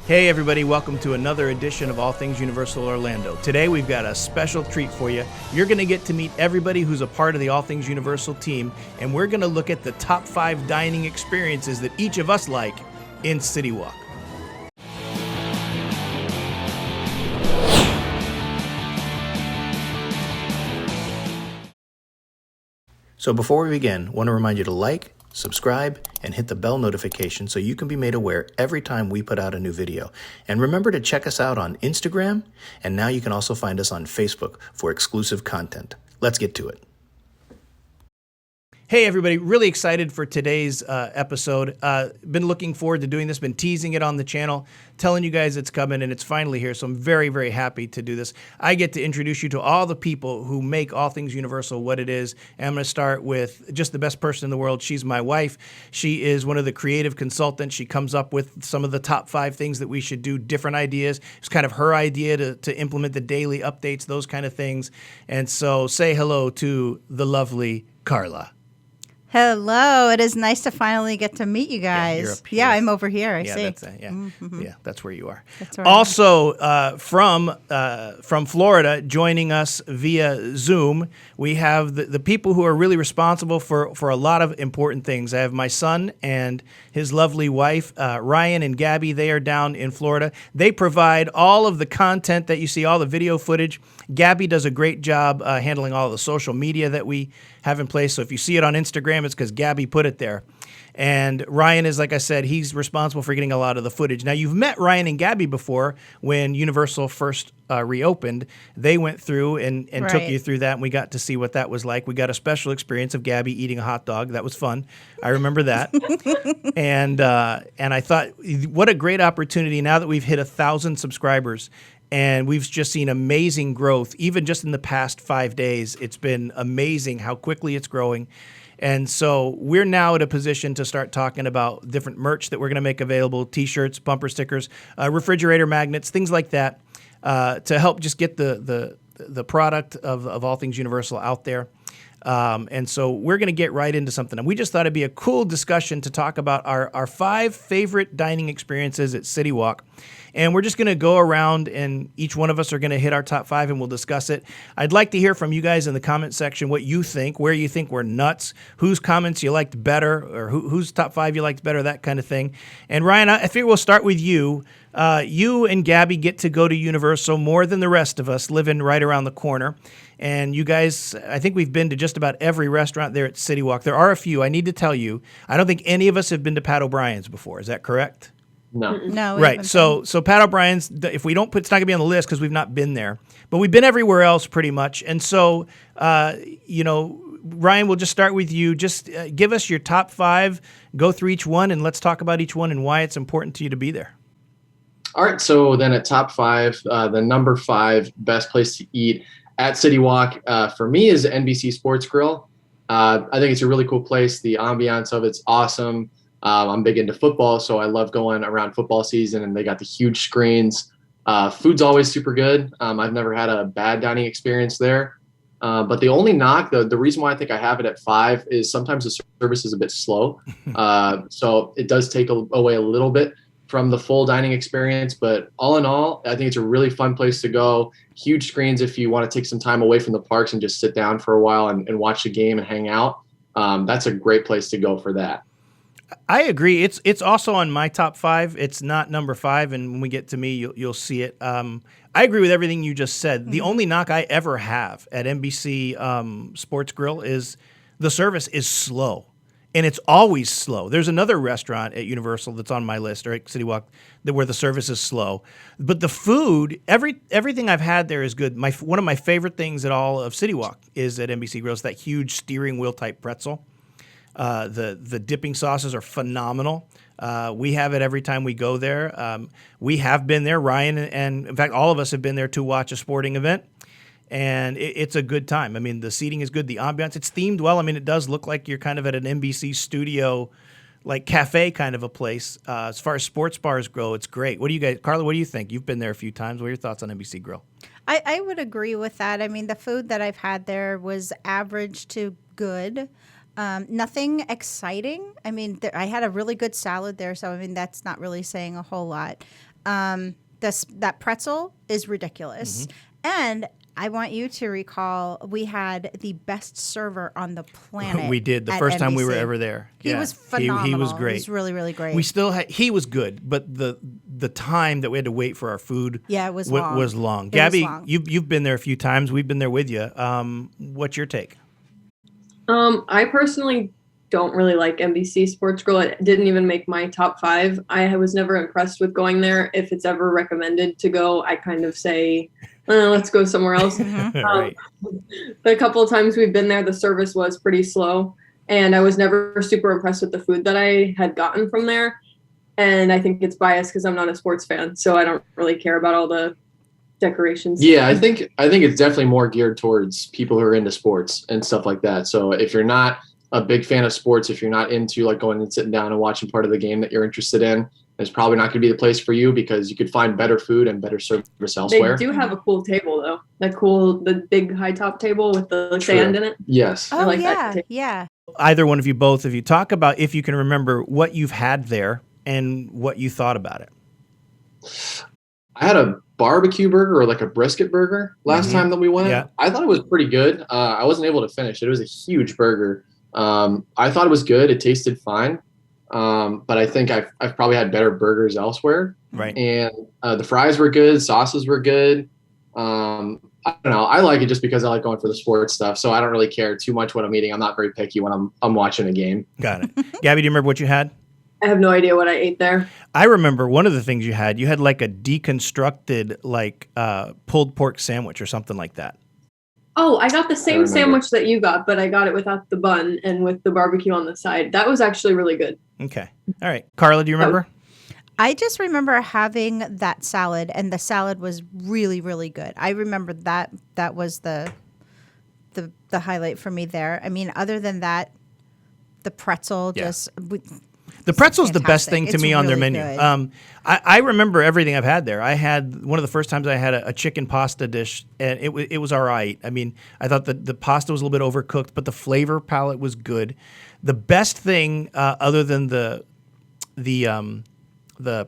Hey everybody, welcome to another edition of All Things Universal Orlando. Today we've got a special treat for you. You're going to get to meet everybody who's a part of the All Things Universal team, and we're going to look at the top 5 dining experiences that each of us like in CityWalk. So before we begin, I want to remind you to like, subscribe, and hit the bell notification so you can be made aware every time we put out a new video. And remember to check us out on Instagram, and now you can also find us on Facebook for exclusive content. Let's get to it. Hey everybody, really excited for today's episode. Been looking forward to doing this, been teasing it on the channel, telling you guys it's coming, and it's finally here, so I'm very, very happy to do this. I get to introduce you to all the people who make All Things Universal what it is, and I'm going to start with just the best person in the world. She's my wife. She is one of the creative consultants. She comes up with some of the top 5 things that we should do, different ideas. It's kind of her idea to implement the daily updates, those kind of things. And so say hello to the lovely Carla. Hello. It is nice to finally get to meet you guys. Yeah, you're up here. I'm over here. I see. That's it. Yeah. Mm-hmm. Yeah, that's where you are. That's where also, from Florida, joining us via Zoom, we have the people who are really responsible for a lot of important things. I have my son and his lovely wife, Ryan and Gabby. They are down in Florida. They provide all of the content that you see, all the video footage. Gabby does a great job handling all the social media that we have in place. So if you see it on Instagram, it's because Gabby put it there. And Ryan is, like I said, he's responsible for getting a lot of the footage. Now, you've met Ryan and Gabby before when Universal first reopened. They went through and Right. took you through that, and we got to see what that was like. We got a special experience of Gabby eating a hot dog. That was fun. I remember that. And I thought, what a great opportunity now that we've hit 1,000 subscribers. And we've just seen amazing growth, even just in the past 5 days. It's been amazing how quickly it's growing. And so we're now at a position to start talking about different merch that we're going to make available, T-shirts, bumper stickers, refrigerator magnets, things like that, to help just get the product of All Things Universal out there. And so we're going to get right into something. And we just thought it'd be a cool discussion to talk about our 5 favorite dining experiences at CityWalk. And we're just going to go around, and each one of us are going to hit our top 5, and we'll discuss it. I'd like to hear from you guys in the comment section what you think, where you think we're nuts, whose comments you liked better, or whose top 5 you liked better, that kind of thing. And Ryan, I figure we'll start with you. You and Gabby get to go to Universal more than the rest of us, living right around the corner. And you guys, I think we've been to just about every restaurant there at CityWalk. There are a few. I need to tell you, I don't think any of us have been to Pat O'Brien's before. Is that correct? No. Right. So Pat O'Brien's, if we don't put, it's not going to be on the list because we've not been there. But we've been everywhere else pretty much. And so, Ryan, we'll just start with you. Just give us your top 5, go through each one, and let's talk about each one and why it's important to you to be there. All right. So then at top 5, the number 5 best place to eat at CityWalk for me is NBC Sports Grill. I think it's a really cool place. The ambiance of it's awesome. I'm big into football, so I love going around football season, and they got the huge screens. Food's always super good. I've never had a bad dining experience there. But the only knock, the reason why I think I have it at 5 is sometimes the service is a bit slow. So it does take away a little bit from the full dining experience. But all in all, I think it's a really fun place to go. Huge screens if you want to take some time away from the parks and just sit down for a while and watch the game and hang out. That's a great place to go for that. I agree. It's also on my top 5. It's not number 5, and when we get to me, you'll see it. I agree with everything you just said. Mm-hmm. The only knock I ever have at NBC Sports Grill is the service is slow, and it's always slow. There's another restaurant at Universal that's on my list, or at CityWalk, where the service is slow. But the food, everything I've had there is good. One of my favorite things at all of CityWalk is at NBC Grill is that huge steering wheel type pretzel. The dipping sauces are phenomenal. We have it every time we go there. We have been there, Ryan, and in fact, all of us have been there to watch a sporting event, and it's a good time. I mean, the seating is good, the ambiance, it's themed well. I mean, it does look like you're kind of at an NBC studio, like cafe kind of a place. As far as sports bars go, it's great. What do you guys, Carla, what do you think? You've been there a few times. What are your thoughts on NBC Grill? I would agree with that. I mean, the food that I've had there was average to good. Nothing exciting. I mean, I had a really good salad there, so I mean, that's not really saying a whole lot. That pretzel is ridiculous. And I want you to recall we had the best server on the planet. We did the at first time we were NBC. ever there. He Yeah. was phenomenal. He was great. He was really, really great. We still had, he was good, but the time that we had to wait for our food Yeah, it was long. was long. It Gabby, was long. you've been there a few times. We've been there with you. What's your take? I personally don't really like NBC Sports Grill. It didn't even make my top 5. I was never impressed with going there. If it's ever recommended to go, I kind of say, let's go somewhere else. Right. The couple of times we've been there, the service was pretty slow, and I was never super impressed with the food that I had gotten from there. And I think it's biased because I'm not a sports fan, so I don't really care about all the decorations. Yeah, I think it's definitely more geared towards people who are into sports and stuff like that. So if you're not a big fan of sports, if you're not into like going and sitting down and watching part of the game that you're interested in, it's probably not going to be the place for you because you could find better food and better service elsewhere. They do have a cool table though. The big high top table with the sand in it. Yes. Oh, I like yeah, that table. yeah. Either one of you, both of you, talk about if you can remember what you've had there and what you thought about it. I had a barbecue burger or like a brisket burger last time that we went. Yeah. I thought it was pretty good. I wasn't able to finish it. It was a huge burger. I thought it was good. It tasted fine. But I think I've probably had better burgers elsewhere. Right. And the fries were good. Sauces were good. I don't know. I like it just because I like going for the sports stuff. So I don't really care too much what I'm eating. I'm not very picky when I'm watching a game. Got it. Gabby, do you remember what you had? I have no idea what I ate there. I remember one of the things you had like a deconstructed pulled pork sandwich or something like that. Oh, I got the same remember. sandwich that you got, but I got it without the bun and with the barbecue on the side. That was actually really good. Okay. All right. Carla, do you remember? I just remember having that salad, and the salad was really, really good. I remember that was the highlight for me there. I mean, other than that, the pretzel The pretzel's the best fantastic. thing to It's me on their really menu. good. I remember everything I've had there. I had one of the first times I had a chicken pasta dish, and it was all right. I mean, I thought the pasta was a little bit overcooked, but the flavor palette was good. The best thing, other than the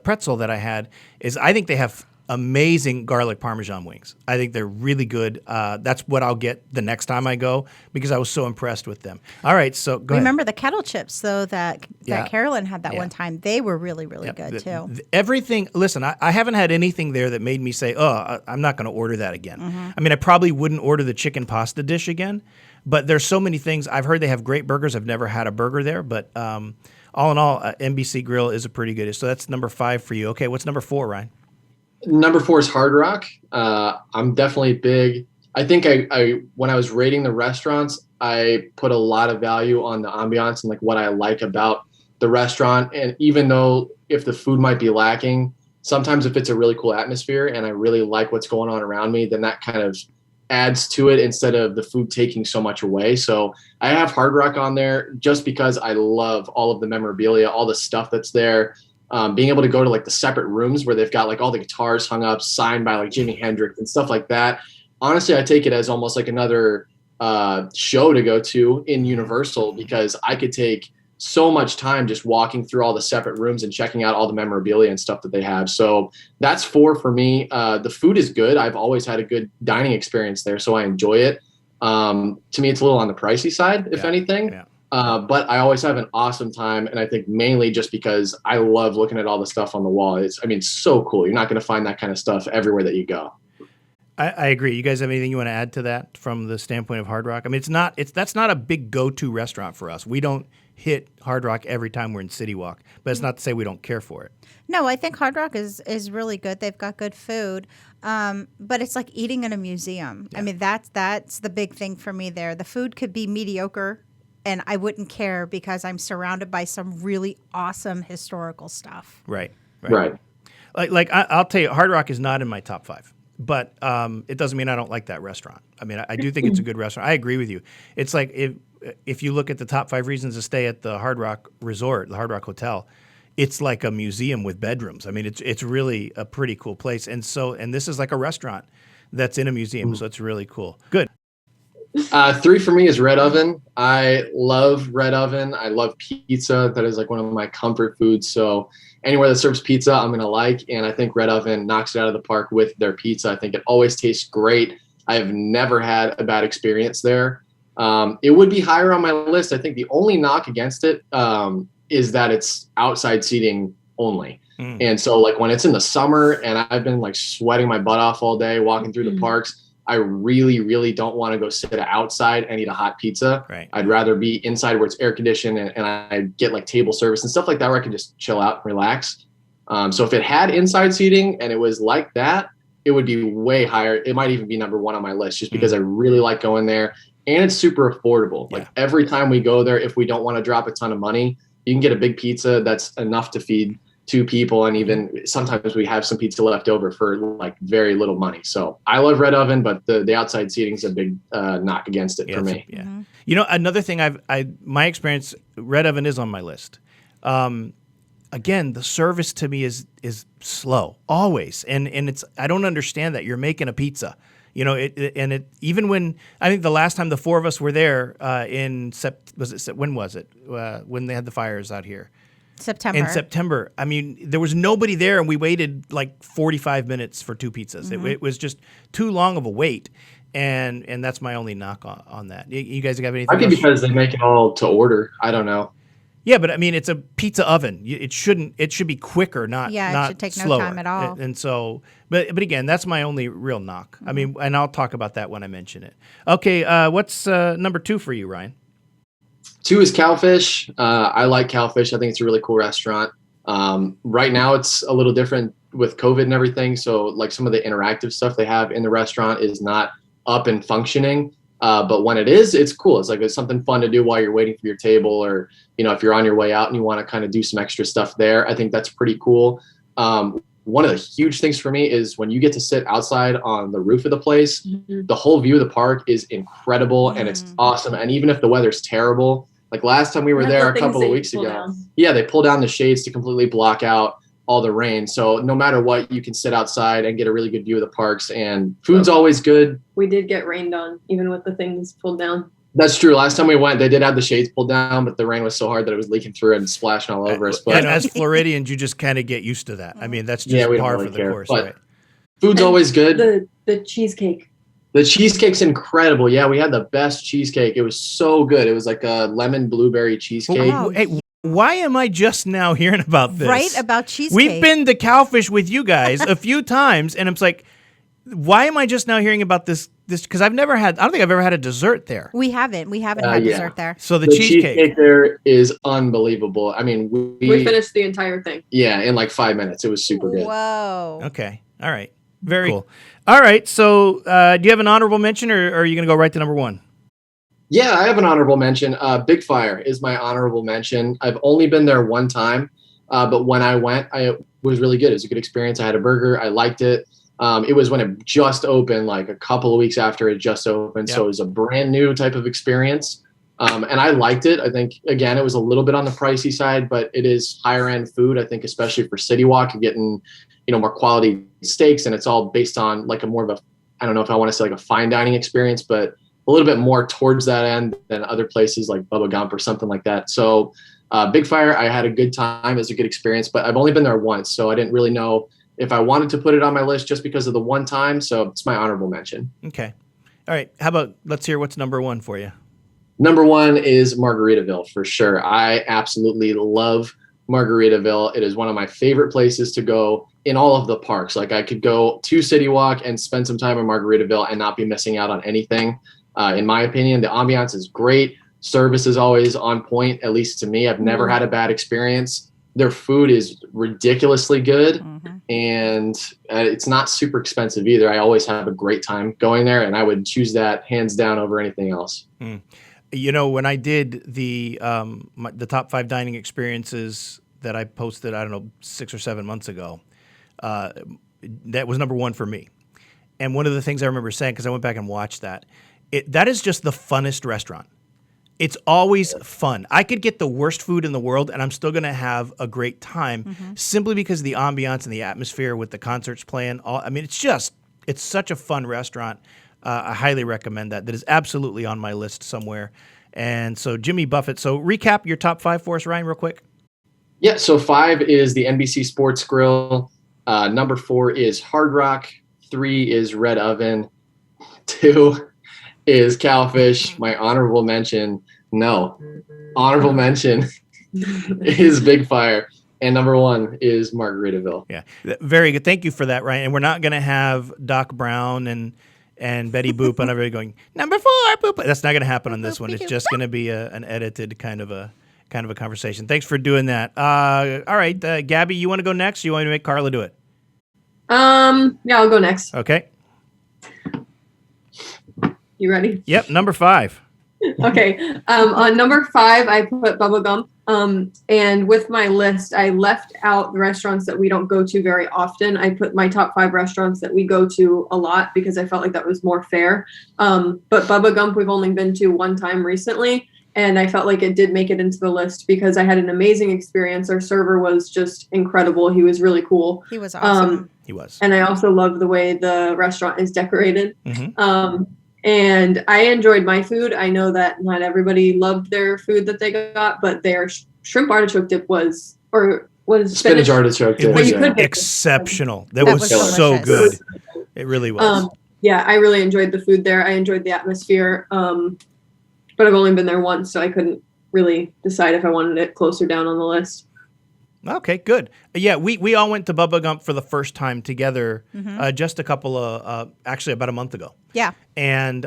pretzel that I had, is I think they have amazing garlic Parmesan wings. I think they're really good. That's what I'll get the next time I go because I was so impressed with them. All right, so go ahead. Remember the kettle chips, though, that Carolyn had that Yeah. one time. They were really, really good, too. Everything, listen, I haven't had anything there that made me say, I'm not going to order that again. Mm-hmm. I mean, I probably wouldn't order the chicken pasta dish again, but there's so many things. I've heard they have great burgers. I've never had a burger there, but all in all, NBC Grill is a pretty good. So that's number 5 for you. Okay, what's number 4, Ryan? Number 4 is Hard Rock. I'm definitely big. I think I when I was rating the restaurants, I put a lot of value on the ambiance and like what I like about the restaurant. And even though if the food might be lacking, sometimes if it's a really cool atmosphere and I really like what's going on around me, then that kind of adds to it instead of the food taking so much away. So I have Hard Rock on there just because I love all of the memorabilia, all the stuff that's there. Being able to go to like the separate rooms where they've got like all the guitars hung up, signed by like Jimi Hendrix and stuff like that. Honestly, I take it as almost like another show to go to in Universal because I could take so much time just walking through all the separate rooms and checking out all the memorabilia and stuff that they have. So that's 4 for me. The food is good. I've always had a good dining experience there, so I enjoy it. To me, it's a little on the pricey side, if anything. Yeah. But I always have an awesome time, and I think mainly just because I love looking at all the stuff on the wall. It's so cool. You're not going to find that kind of stuff everywhere that you go. I agree. You guys have anything you want to add to that from the standpoint of Hard Rock? I mean, that's not a big go-to restaurant for us. We don't hit Hard Rock every time we're in CityWalk, but it's not to say we don't care for it. No, I think Hard Rock is really good. They've got good food, but it's like eating in a museum. Yeah. I mean, that's the big thing for me there. The food could be mediocre, and I wouldn't care because I'm surrounded by some really awesome historical stuff. Right. Like I'll tell you, Hard Rock is not in my top 5, but it doesn't mean I don't like that restaurant. I mean, I do think it's a good restaurant. I agree with you. It's like if you look at the top 5 reasons to stay at the Hard Rock Resort, the Hard Rock Hotel, it's like a museum with bedrooms. I mean, it's really a pretty cool place. And this is like a restaurant that's in a museum, so it's really cool. Good. Three for me is Red Oven. I love Red Oven. I love pizza. That is like one of my comfort foods. So anywhere that serves pizza, I'm going to like. And I think Red Oven knocks it out of the park with their pizza. I think it always tastes great. I have never had a bad experience there. It would be higher on my list. I think the only knock against it is that it's outside seating only. And so like when it's in the summer and I've been like sweating my butt off all day walking through the parks, I really, really don't want to go sit outside and eat a hot pizza. Right. I'd rather be inside where it's air conditioned and I get like table service and stuff like that where I can just chill out and relax. So if it had inside seating and it was like that, it would be way higher. It might even be number one on my list just because I really like going there and it's super affordable. Like every time we go there, if we don't want to drop a ton of money, you can get a big pizza that's enough to feed two people, and even sometimes we have some pizza left over for like very little money. So I love Red Oven, but the outside seating is a big knock against it for me. Yeah. You know, another thing my experience, Red Oven is on my list. Again, the service to me is slow always, and it's I don't understand that you're making a pizza. You know, even when I think the last time the four of us were there when was it when they had the fires out here. September. In September. I mean, there was nobody there, and we waited like 45 minutes for two pizzas. It was just too long of a wait, and that's my only knock on that. You guys have anything? I think because they make it all to order. I don't know. Yeah, but I mean, it's a pizza oven. It should be quicker, not it should take slower. no time at all. And so, but again, that's my only real knock. I mean, and I'll talk about that when I mention it. Okay, what's number 2 for you, Ryan? 2 is Cowfish. I like Cowfish. I think it's a really cool restaurant. Right now it's a little different with COVID and everything. So like some of the interactive stuff they have in the restaurant is not up and functioning. But when it is, it's cool. It's something fun to do while you're waiting for your table, or, you know, if you're on your way out and you want to kind of do some extra stuff there, I think that's pretty cool. One of the huge things for me is when you get to sit outside on the roof of the place, the whole view of the park is incredible and it's awesome. And even if the weather's terrible, like last time we were there a couple of weeks ago, they pull down the shades to completely block out all the rain. So no matter what, you can sit outside and get a really good view of the parks, and food's always good. We did get rained on, even with the things pulled down. That's true. Last time we went, they did have the shades pulled down, but the rain was so hard that it was leaking through and splashing all over us. But and as Floridians, you just kind of get used to that. I mean, that's just par for the course, right? Food's always good. The cheesecake. The cheesecake's incredible. Yeah, we had the best cheesecake. It was so good. It was like a lemon blueberry cheesecake. Wow. Hey, why am I just now hearing about this? Right, about cheesecake. We've been to Cowfish with you guys a few times, and it's like, why am I just now hearing about this? Because I don't think I've ever had a dessert there. We haven't had dessert there. So the cheesecake there is unbelievable. I mean, we finished the entire thing. Yeah, in like 5 minutes. It was super good. Whoa. Okay. All right. Very cool. All right. So do you have an honorable mention, or are you going to go right to number 1? Yeah, I have an honorable mention. Big Fire is my honorable mention. I've only been there one time, but when I went, it was really good. It was a good experience. I had a burger. I liked it. It was when it just opened, like a couple of weeks after it just opened. Yep. So it was a brand new type of experience. And I liked it. I think, again, it was a little bit on the pricey side, but it is higher end food. I think, especially for CityWalk, you're getting, more quality steaks, and it's all based on like I don't know if I want to say like a fine dining experience, but a little bit more towards that end than other places like Bubba Gump or something like that. So Big Fire, I had a good time. It was a good experience, but I've only been there once. So I didn't really know if I wanted to put it on my list just because of the one time. So it's my honorable mention. Okay. All right. How about, let's hear what's number 1 for you. Number 1 is Margaritaville for sure. I absolutely love Margaritaville. It is one of my favorite places to go in all of the parks. Like I could go to CityWalk and spend some time in Margaritaville and not be missing out on anything. In my opinion, the ambiance is great. Service is always on point, at least to me. I've never had a bad experience. Their food is ridiculously good, and it's not super expensive either. I always have a great time going there, and I would choose that hands down over anything else. When I did the top 5 dining experiences that I posted, I don't know, 6 or 7 months ago, that was number 1 for me. And one of the things I remember saying, because I went back and watched that is just the funnest restaurant. It's always fun. I could get the worst food in the world, and I'm still going to have a great time simply because of the ambiance and the atmosphere with the concerts playing. It's such a fun restaurant. I highly recommend that. That is absolutely on my list somewhere. And so Jimmy Buffett. So recap your top 5 for us, Ryan, real quick. Yeah, so 5 is the NBC Sports Grill. Number 4 is Hard Rock. 3 is Red Oven. 2 is Cowfish. My honorable mention is Big Fire. And number 1 is Margaritaville. Yeah, very good. Thank you for that, Ryan. And we're not going to have Doc Brown and Betty Boop and everybody going, number 4, Boop. That's not going to happen on this one. It's just going to be an edited kind of a conversation. Thanks for doing that. All right, Gabby, you want to go next? Or you want me to make Carla do it? Yeah, I'll go next. Okay. You ready? Yep, number 5. Okay. On number 5, I put Bubba Gump. And with my list, I left out the restaurants that we don't go to very often. I put my top 5 restaurants that we go to a lot because I felt like that was more fair. But Bubba Gump, we've only been to one time recently. And I felt like it did make it into the list because I had an amazing experience. Our server was just incredible. He was really cool. He was awesome. He was. And I also love the way the restaurant is decorated. Mm-hmm. And I enjoyed my food. I know that not everybody loved their food that they got, but their shrimp artichoke dip was Spinach artichoke dip. It was Yeah. exceptional. That That was was so delicious. good. It really was. Yeah, I really enjoyed the food there. I enjoyed the atmosphere. But I've only been there once, so I couldn't really decide if I wanted it closer down on the list. Okay, good. Yeah, we all went to Bubba Gump for the first time together just a couple of, actually about a month ago. Yeah. And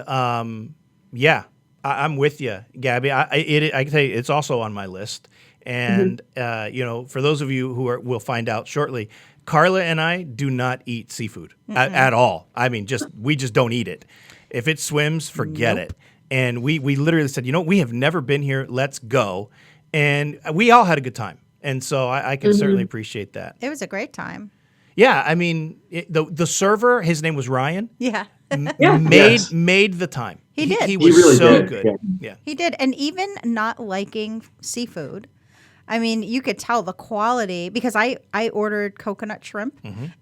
yeah, I'm with you, Gabby. I can tell you, it's also on my list. And for those of you who will find out shortly, Carla and I do not eat seafood at all. I mean, we just don't eat it. If it swims, forget it. And we literally said, we have never been here. Let's go. And we all had a good time. And so I can certainly appreciate that. It was a great time. Yeah, I mean, the server, his name was Ryan. Yeah. Made the time. He did. He was really so did. good. Yeah. He did. And even not liking seafood, I mean, you could tell the quality because I ordered coconut shrimp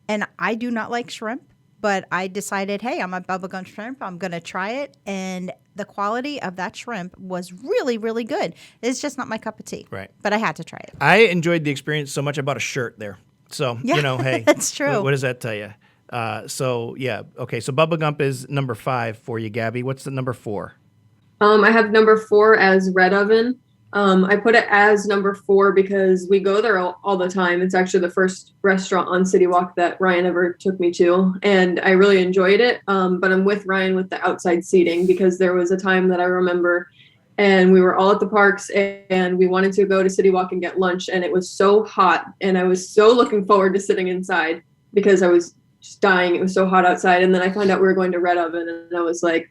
and I do not like shrimp, but I decided, hey, I'm a Bubba Gump shrimp. I'm going to try it. And the quality of that shrimp was really, really good. It's just not my cup of tea. Right. But I had to try it. I enjoyed the experience so much I bought a shirt there. So, hey. That's true. What does that tell you? So, yeah. Okay, so Bubba Gump is number 5 for you, Gabby. What's the number 4? I have number 4 as Red Oven. I put it as number 4 because we go there all the time. It's actually the first restaurant on CityWalk that Ryan ever took me to, and I really enjoyed it. But I'm with Ryan with the outside seating because there was a time that I remember, and we were all at the parks, and we wanted to go to CityWalk and get lunch, and it was so hot, and I was so looking forward to sitting inside because I was just dying. It was so hot outside, and then I found out we were going to Red Oven, and I was like,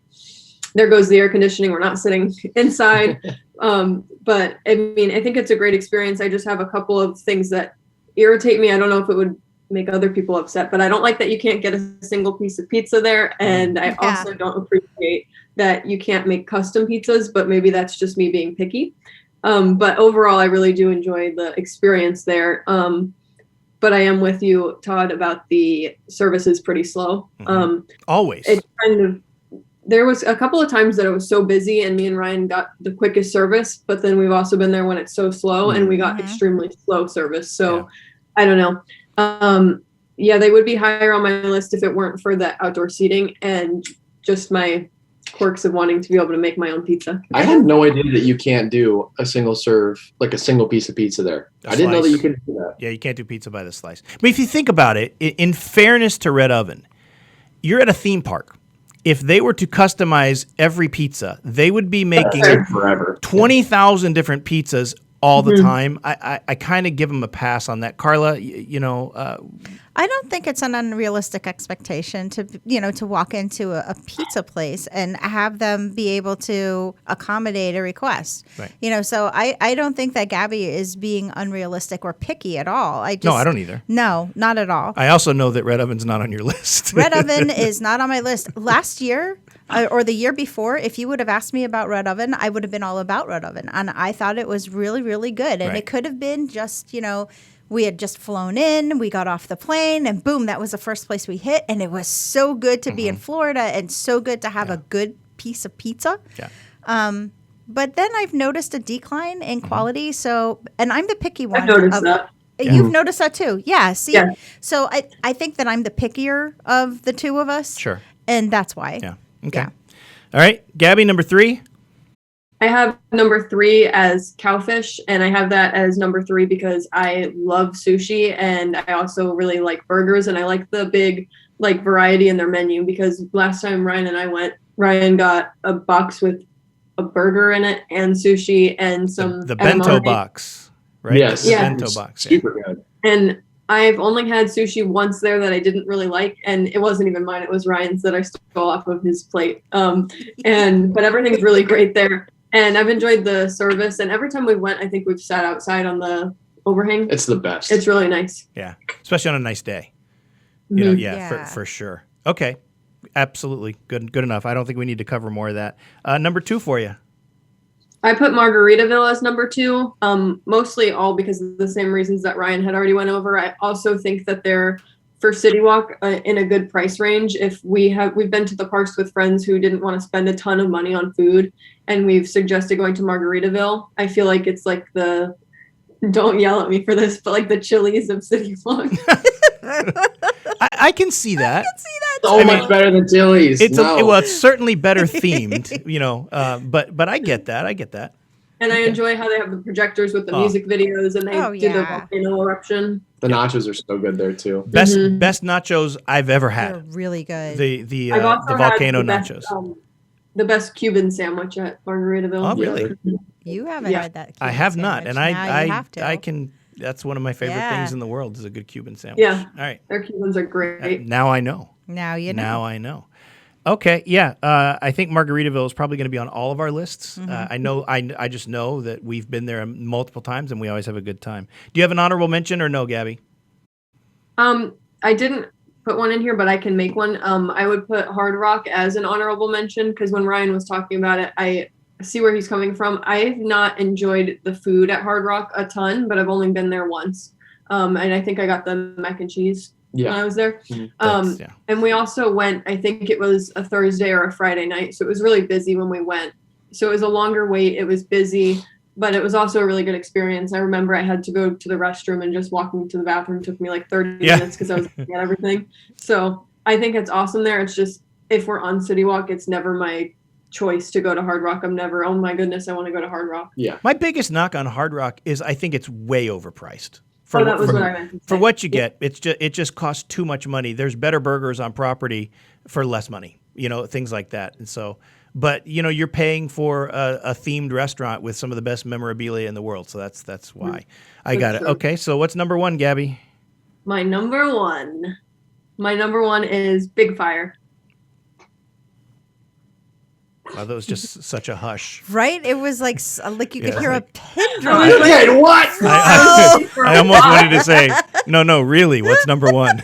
there goes the air conditioning. We're not sitting inside. But I mean, I think it's a great experience. I just have a couple of things that irritate me. I don't know if it would make other people upset, but I don't like that you can't get a single piece of pizza there. And I also don't appreciate that you can't make custom pizzas, but maybe that's just me being picky. But overall, I really do enjoy the experience there. But I am with you, Todd, about the service is pretty slow. Always. It kind of, there was a couple of times that it was so busy and me and Ryan got the quickest service, but then we've also been there when it's so slow and we got extremely slow service. So I don't know. They would be higher on my list if it weren't for the outdoor seating and just my quirks of wanting to be able to make my own pizza. I had no idea that you can't do a single serve, like a single piece of pizza there. I didn't know that you could do that. Yeah, you can't do pizza by the slice. But if you think about it, in fairness to Red Oven, you're at a theme park. If they were to customize every pizza, they would be making 20,000 different pizzas all the time. I kind of give them a pass on that. Carla, I don't think it's an unrealistic expectation to walk into a pizza place and have them be able to accommodate a request. Right. So I don't think that Gabby is being unrealistic or picky at all. No, I don't either. No, not at all. I also know that Red Oven's not on your list. Red Oven is not on my list. Last year, or the year before, if you would have asked me about Red Oven, I would have been all about Red Oven. And I thought it was really, really good. And Right. it could have been just, we had just flown in, we got off the plane, and boom, that was the first place we hit. And it was so good to be in Florida and so good to have a good piece of pizza. Yeah. But then I've noticed a decline in quality. So, and I'm the picky one. I've noticed that. You've noticed that too. Yeah. See, Yeah. so I think that I'm the pickier of the two of us. Sure. And that's why. Yeah. Okay. Yeah. All right. Gabby, number 3. I have number 3 as Cowfish, and I have that as number 3 because I love sushi, and I also really like burgers, and I like the big variety in their menu. Because last time Ryan and I went, Ryan got a box with a burger in it and sushi and some The bento edamame. box, right? Yes. The Yeah. bento box. Yeah. Super good. And I've only had sushi once there that I didn't really like, and it wasn't even mine. It was Ryan's that I stole off of his plate. But everything's really great there, and I've enjoyed the service. And every time we went, I think we've sat outside on the overhang. It's the best. It's really nice. Yeah. Especially on a nice day. Mhm. Yeah. For sure. Okay. Absolutely. Good enough. I don't think we need to cover more of that. Number 2 for you. I put Margaritaville as number 2, mostly all because of the same reasons that Ryan had already went over. I also think that they're, for CityWalk, in a good price range. If we've been to the parks with friends who didn't want to spend a ton of money on food, and we've suggested going to Margaritaville, I feel like it's like don't yell at me for this, but like the Chili's of CityWalk. I can see that. so much better than Tilly's. It's No. it's certainly better themed, but I get that. I get that. And I enjoy how they have the projectors with the music videos, and they do the yeah. volcano eruption. The nachos are so good there too. Best nachos I've ever They're had. really good. The I've also had volcano the best, nachos. The best Cuban sandwich at Margaritaville. Oh, really? You haven't Yeah. had that. I Cuban have not, sandwich. and Now you have to. I can. That's one of my favorite Yeah. things in the world is a good Cuban sandwich. Yeah. All right. Their Cubans are great. Now I know. Now you know. Now I know. Okay, yeah. I think Margaritaville is probably going to be on all of our lists. I know. I just know that we've been there multiple times, and we always have a good time. Do you have an honorable mention or no, Gabby? I didn't put one in here, but I can make one. I would put Hard Rock as an honorable mention because when Ryan was talking about it, I see where he's coming from. I've not enjoyed the food at Hard Rock a ton, but I've only been there once. And I think I got the mac and cheese when I was there. Yeah. And we also went, I think it was a Thursday or a Friday night. So it was really busy when we went. So it was a longer wait. It was busy, but it was also a really good experience. I remember I had to go to the restroom, and just walking to the bathroom took me like 30 minutes because I was looking at everything. So I think it's awesome there. It's just, if we're on CityWalk, it's never my choice to go to Hard Rock. I'm never, oh my goodness, I want to go to Hard Rock. Yeah. My biggest knock on Hard Rock is I think it's way overpriced. That was what I meant to say. For what you get, it just costs too much money. There's better burgers on property for less money, things like that. And so, but you're paying for a themed restaurant with some of the best memorabilia in the world. So that's why I got it. true. Okay, so what's number 1, Gabby? My number one is Big Fire. Wow, that was just such a hush. Right? It was like you could hear a pin I drop. was like, Wait, what? I almost wanted to say, no, really, what's number 1?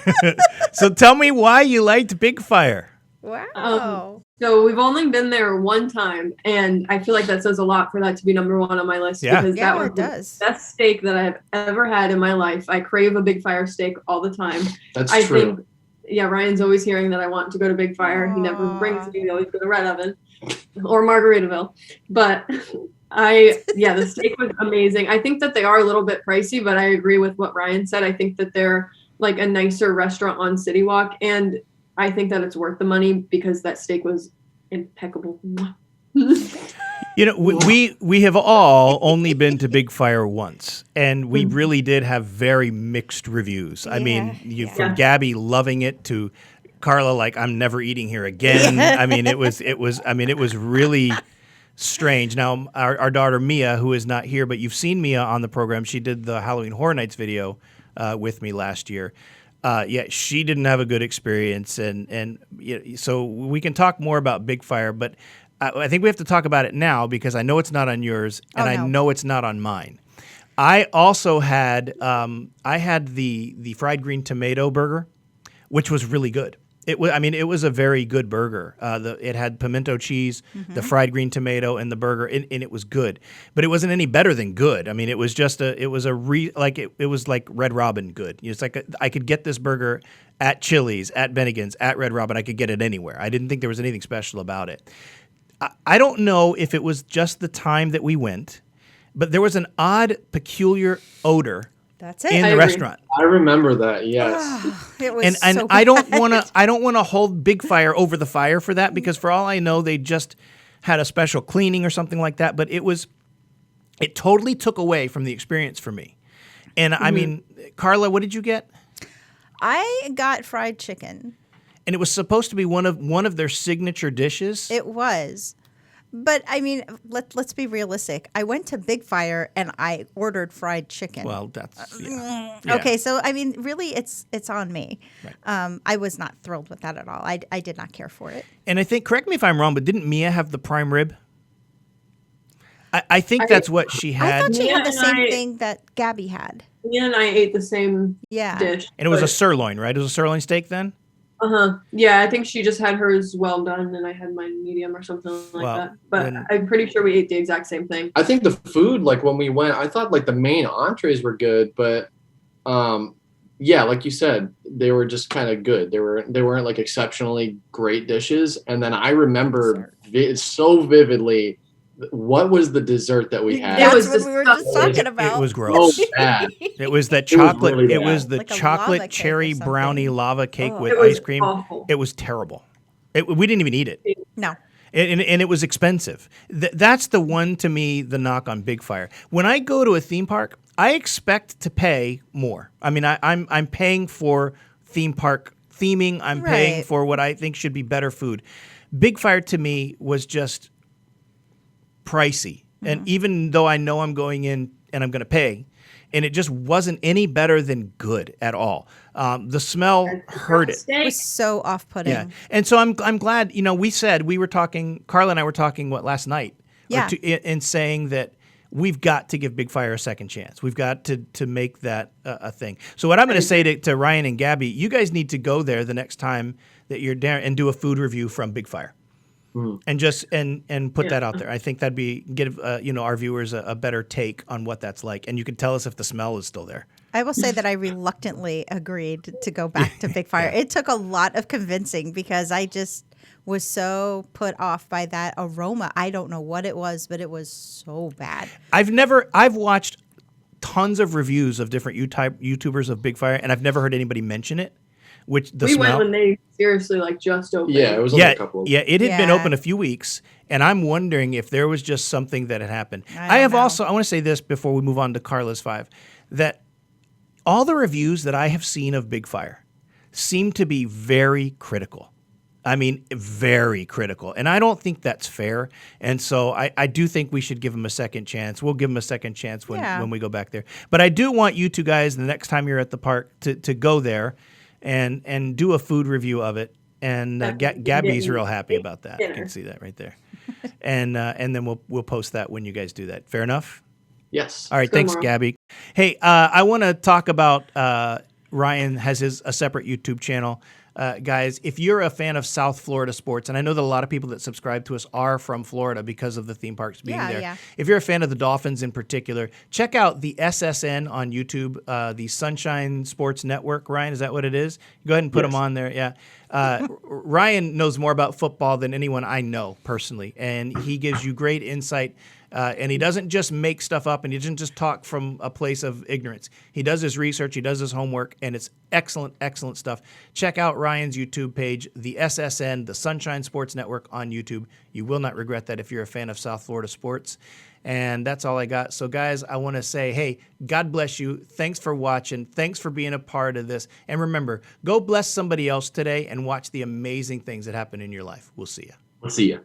So tell me why you liked Big Fire. Wow. So we've only been there one time, and I feel like that says a lot for that to be number 1 on my list. Yeah. Because Yeah, that was it does. the best steak that I've ever had in my life. I crave a Big Fire steak all the time. That's I true. think, Ryan's always hearing that I want to go to Big Fire. He never Aw. brings me. We always go to Red Oven or Margaritaville. But the steak was amazing. I think that they are a little bit pricey, but I agree with what Ryan said. I think that they're like a nicer restaurant on CityWalk, and I think that it's worth the money because that steak was impeccable. We have all only been to Big Fire once, and we really did have very mixed reviews. I mean, from Gabby loving it to Carla like I'm never eating here again. I mean, it was really strange. Now, our daughter Mia, who is not here, but you've seen Mia on the program. She did the Halloween Horror Nights video with me last year. She didn't have a good experience, and so we can talk more about Big Fire, but I think we have to talk about it now because I know it's not on yours, and I know it's not on mine. I also had the fried green tomato burger, which was really good. It was. I mean, it was a very good burger. It had pimento cheese, the fried green tomato, and the burger, and it was good. But it wasn't any better than good. I mean, it was just it was like Red Robin good. It's like I could get this burger at Chili's, at Bennigan's, at Red Robin. I could get it anywhere. I didn't think there was anything special about it. I don't know if it was just the time that we went, but there was an odd, peculiar odor. That's it. In the restaurant. I remember that. Yes. It was And so I don't bad. want to hold Big Fire over the fire for that, because for all I know they just had a special cleaning or something like that, but it totally took away from the experience for me. And I mean, Carla, what did you get? I got fried chicken. And it was supposed to be one of their signature dishes. It was. But I mean, let's be realistic. I went to Big Fire and I ordered fried chicken. Well, that's yeah. Okay, so I mean, really, it's on me. Right. I was not thrilled with that at all. I did not care for it. And I think, correct me if I'm wrong, but didn't Mia have the prime rib? I think that's what she I had. thought she had the Mia same and I- thing that Gabby had. Mia and I ate the same Yeah. dish. And it was a but- sirloin, right? It was a sirloin steak then? Uh-huh. Yeah, I think she just had hers well done and I had mine medium or something like Well, that. But then- I'm pretty sure we ate the exact same thing. I think the food, like when we went, I thought like the main entrees were good, but yeah, like you said, they were just kind of good. They weren't like exceptionally great dishes. And then I remember so vividly, what was the dessert that we had? That's was what we were just disgusting. talking about. It was gross. So bad. It was that It was chocolate. really It bad. was the Like a lava chocolate cake or cherry something. brownie lava cake Oh. with It was ice cream. awful. It was terrible. We didn't even eat it. No. And it was expensive. That's the one, to me, the knock on Big Fire. When I go to a theme park, I expect to pay more. I mean, I'm paying for theme park theming. I'm paying Right. for what I think should be better food. Big Fire to me was just pricey. And even though I know I'm going in and I'm going to pay, and it just wasn't any better than good at all. The smell hurt it. It was so off-putting. Yeah, and so I'm glad. You know, we were talking. Carla and I were talking last night. Yeah. In saying that we've got to give Big Fire a second chance. We've got to make that a thing. So what I'm going to say to Ryan and Gabby, you guys need to go there the next time that you're there and do a food review from Big Fire. And just and put that out there. I think that'd be give our viewers a better take on what that's like, and you can tell us if the smell is still there. I will say that I reluctantly agreed to go back to Big Fire. It took a lot of convincing because I just was so put off by that aroma. I don't know what it was, but it was so bad. I've watched tons of reviews of different YouTubers of Big Fire, and I've never heard anybody mention it. Which the We smell. went when they seriously like just opened. Yeah, it was only a couple of it had been Yeah. open a few weeks, and I'm wondering if there was just something that had happened. I don't know. I want to say this before we move on to Carla's 5, that all the reviews that I have seen of Big Fire seem to be very critical. I mean, very critical. And I don't think that's fair. And so I do think we should give them a second chance. We'll give them a second chance when we go back there. But I do want you two guys, the next time you're at the park, to go there and do a food review of it. And Gabby's real happy about that. You can see that right there. And then we'll post that when you guys do that. Fair enough? Yes. All right. Thanks, Tomorrow. Gabby. Hey, I want to talk about Ryan has a separate YouTube channel. Guys, if you're a fan of South Florida sports, and I know that a lot of people that subscribe to us are from Florida because of the theme parks being there. Yeah. If you're a fan of the Dolphins in particular, check out the SSN on YouTube, the Sunshine Sports Network. Ryan, is that what it is? Go ahead and put them on there. Yeah. Ryan knows more about football than anyone I know personally, and he gives you great insight. And he doesn't just make stuff up, and he doesn't just talk from a place of ignorance. He does his research, he does his homework, and it's excellent, excellent stuff. Check out Ryan's YouTube page, the SSN, the Sunshine Sports Network on YouTube. You will not regret that if you're a fan of South Florida sports. And that's all I got. So, guys, I want to say, hey, God bless you. Thanks for watching. Thanks for being a part of this. And remember, go bless somebody else today and watch the amazing things that happen in your life. We'll see you. We'll see you.